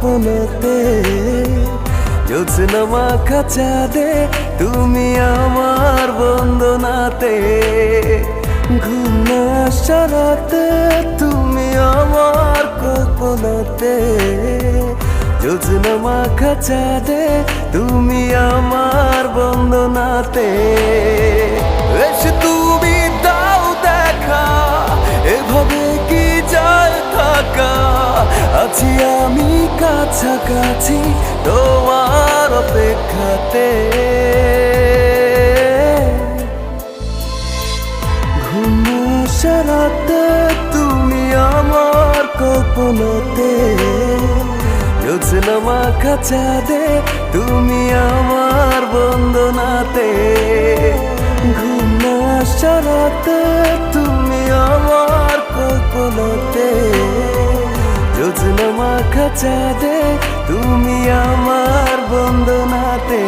কল্পনাতে, জ্যোৎস্না মাখা চাঁদে তুমি আমার বন্দনাতে, ঘুম না আসা রাতে তুমি আমার কল্পনাতে, জ্যোৎস্না মাখা চাঁদে তুমি আমার বন্দনাতে। এসে তুমি দাও দেখা, এভাবে কি যায় থাকা, আছি আমি কাছাকাছি তোমার অপেক্ষাতে। ঘুম আসা রাতে তুমি আমার কল্পনাতে, জ্যোৎস্না মাখা চাঁদে তুমি আমার বন্দনাতে, ঘুম না আসা রাতে তুমি আমার কল্পনাতে, জ্যোৎস্না মাখা চাঁদে তুমি আমার বন্দনাতে।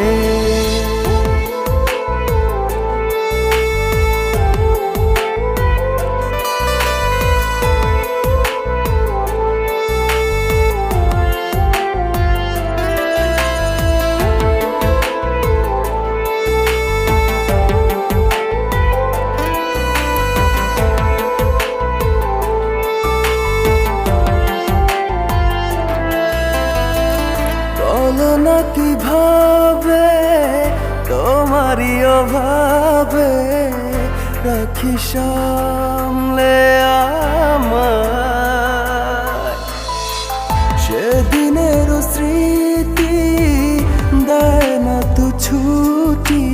না কিভাবে তোমারই অভাবে রাখি সামলে আমায়, সেদিনের স্মৃতি দেয় না তো ছুটি,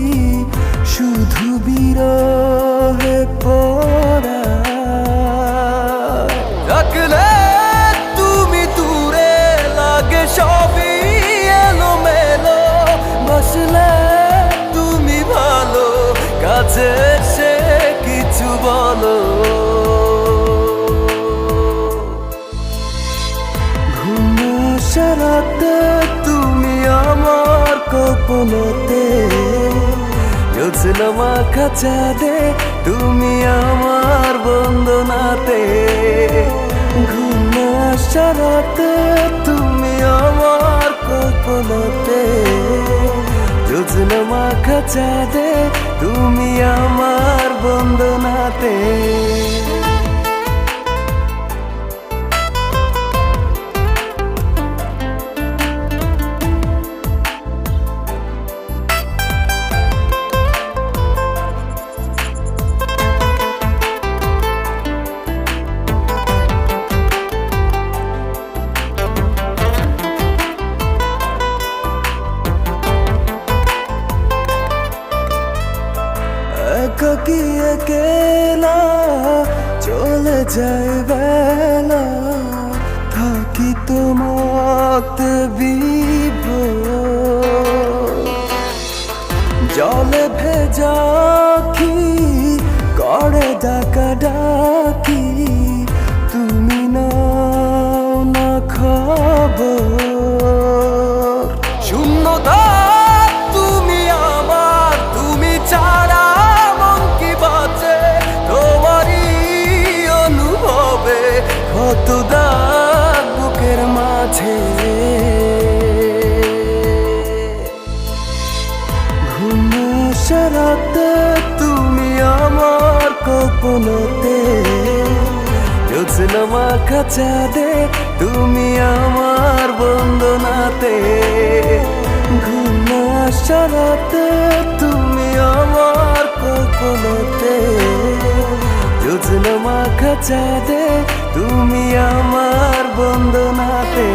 শুধু বিরহে পড়া থাকলে তুমি দূরে লাগে সবই এলোমেলো, বসলে তুমি ভালো কাছে এসে কিছু বলো। ঘুম আসা রাতে তুমি আমার কল্পনাতে, জ্যোৎস্না মাখা চাঁদে তুমি আমার বন্দনাতে, ঘুম আসা রাতে তুমি আমার কল্পনাতে, জ্যোৎস্না মাখা চাঁদে তুমি আমার বন্দনাতে। একাকী একেলা চলে যায় বেলা, থাকি তোমাতে বিভোর, জলে ভেজা আঁখি করে ডাকা ডাকি, তুমি নাও না খবর। শূন্যতা তুমি আমার, তুমি ছাড়া কত দাগ বুকের মাঝে, ঘুম আসা রাতে তুমি আমার কল্পনাতে, জ্যোৎস্না মাখা চাঁদে তুমি আমার বন্দনাতে, ঘুম আসা রাতে তুমি আমার কল্পনাতে, জ্যোৎস্না মাখা চাঁদে তুমি আমার বন্দনাতে।